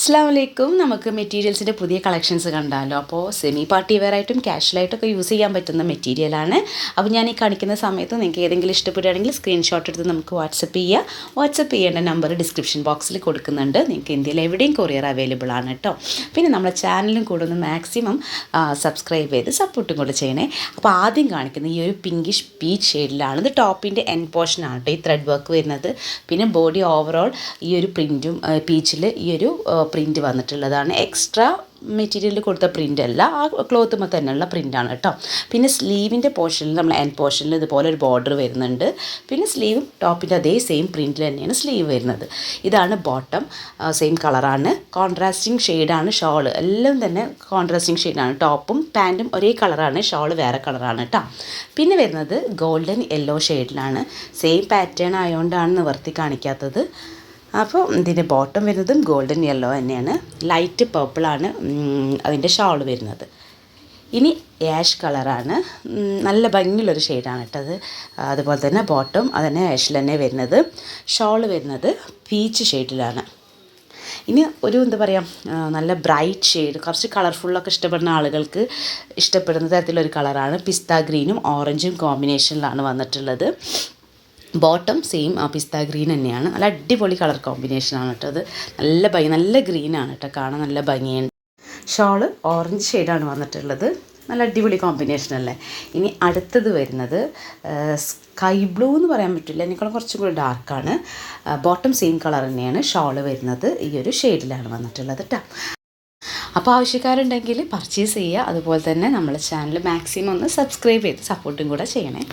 അസ്സലാമലൈക്കും. നമുക്ക് മെറ്റീരിയൽസിൻ്റെ പുതിയ കളക്ഷൻസ് കണ്ടാലോ. അപ്പോൾ സെമി പാർട്ടി വെയർ ആയിട്ടും ക്യാഷ്വലായിട്ടൊക്കെ യൂസ് ചെയ്യാൻ പറ്റുന്ന മെറ്റീരിയലാണ്. അപ്പോൾ ഞാൻ ഈ കാണിക്കുന്ന സമയത്ത് നിങ്ങൾക്ക് ഏതെങ്കിലും ഇഷ്ടപ്പെടുകയാണെങ്കിൽ സ്ക്രീൻഷോട്ട് എടുത്ത് നമുക്ക് വാട്സപ്പ് ചെയ്യുക. വാട്സപ്പ് ചെയ്യേണ്ട നമ്പർ ഡിസ്ക്രിപ്ഷൻ ബോക്സിൽ കൊടുക്കുന്നുണ്ട്. നിങ്ങൾക്ക് ഇന്ത്യയിൽ എവിടെയും കൊറിയർ അവൈലബിൾ ആണ് കേട്ടോ. പിന്നെ നമ്മുടെ ചാനലും കൂടെ ഒന്ന് മാക്സിമം സബ്സ്ക്രൈബ് ചെയ്ത് സപ്പോർട്ടും കൂടെ ചെയ്യണേ. അപ്പോൾ ആദ്യം കാണിക്കുന്ന ഈ ഒരു പിങ്കിഷ് പീച്ച് ഷെയ്ഡിലാണ്. ഇത് ടോപ്പിൻ്റെ എൻഡ് പോർഷനാണ് കേട്ടോ ഈ ത്രെഡ് വർക്ക് വരുന്നത്. പിന്നെ ബോഡി ഓവറോൾ ഈ ഒരു പ്രിൻറ്റും പീച്ചിൽ ഈ ഒരു പ്രിൻറ്റ് വന്നിട്ടുള്ളതാണ്. എക്സ്ട്രാ മെറ്റീരിയൽ കൊടുത്ത പ്രിൻ്റ് അല്ല, ആ ക്ലോത്തുമ്പോൾ തന്നെയുള്ള പ്രിൻ്റാണ് കേട്ടോ. പിന്നെ സ്ലീവിൻ്റെ പോർഷനിൽ നമ്മൾ എൻഡ് പോർഷനിൽ ഇതുപോലെ ഒരു ബോർഡർ വരുന്നുണ്ട്. പിന്നെ സ്ലീവും ടോപ്പിൻ്റെ അതേ സെയിം പ്രിൻറ്റിൽ തന്നെയാണ് സ്ലീവ് വരുന്നത്. ഇതാണ് ബോട്ടം, സെയിം കളറാണ്. കോൺട്രാസ്റ്റിംഗ് ഷെയ്ഡാണ് ഷോള്, എല്ലാം തന്നെ കോൺട്രാസ്റ്റിംഗ് ഷെയ്ഡാണ്. ടോപ്പും പാൻറ്റും ഒരേ കളറാണ്, ഷോള് വേറെ കളറാണ് കേട്ടോ. പിന്നെ വരുന്നത് ഗോൾഡൻ യെല്ലോ ഷെയ്ഡിലാണ്. സെയിം പാറ്റേൺ ആയതുകൊണ്ടാണ് നിവർത്തി കാണിക്കാത്തത്. അപ്പോൾ ഇതിൻ്റെ ബോട്ടം വരുന്നതും ഗോൾഡൻ യെല്ലോ തന്നെയാണ്. ലൈറ്റ് പർപ്പിളാണ് അതിൻ്റെ ഷാൾ വരുന്നത്. ഇനി ആഷ് കളറാണ്, നല്ല ഭംഗിയുള്ളൊരു ഷെയ്ഡാണ് കേട്ടത്. അതുപോലെ തന്നെ ബോട്ടം അതന്നെ ആഷിൽ തന്നെ വരുന്നത്. ഷാൾ വരുന്നത് പീച്ച് ഷെയ്ഡിലാണ്. ഇനി ഒരു എന്താ പറയുക, നല്ല ബ്രൈറ്റ് ഷെയ്ഡ്, കുറച്ച് കളർഫുള്ളൊക്കെ ഇഷ്ടപ്പെടുന്ന ആളുകൾക്ക് ഇഷ്ടപ്പെടുന്ന തരത്തിലൊരു കളറാണ്. പിസ്ത ഗ്രീനും ഓറഞ്ചും കോമ്പിനേഷനിലാണ് വന്നിട്ടുള്ളത്. ബോട്ടം സെയിം പിസ്ത ഗ്രീൻ തന്നെയാണ്. നല്ല അടിപൊളി കളർ കോമ്പിനേഷനാണ് കേട്ടോ. അത് നല്ല ഭംഗി, നല്ല ഗ്രീനാണ് കേട്ടോ, കാണാൻ നല്ല ഭംഗിയുണ്ട്. ഷോള് ഓറഞ്ച് ഷെയ്ഡാണ് വന്നിട്ടുള്ളത്. നല്ല അടിപൊളി കോമ്പിനേഷൻ അല്ലേ. ഇനി അടുത്തത് വരുന്നത് സ്കൈ ബ്ലൂ എന്ന് പറയാൻ പറ്റില്ല, അതിനേക്കാളും കുറച്ചും കൂടി ഡാർക്കാണ്. ബോട്ടം സെയിം കളർ തന്നെയാണ്. ഷോള് വരുന്നത് ഈ ഒരു ഷെയ്ഡിലാണ് വന്നിട്ടുള്ളത് കേട്ടോ. അപ്പോൾ ആവശ്യക്കാരുണ്ടെങ്കിൽ പർച്ചേസ് ചെയ്യുക. അതുപോലെ തന്നെ നമ്മളെ ചാനൽ മാക്സിമം ഒന്ന് സബ്സ്ക്രൈബ് ചെയ്ത് സപ്പോർട്ടും കൂടെ ചെയ്യണേ.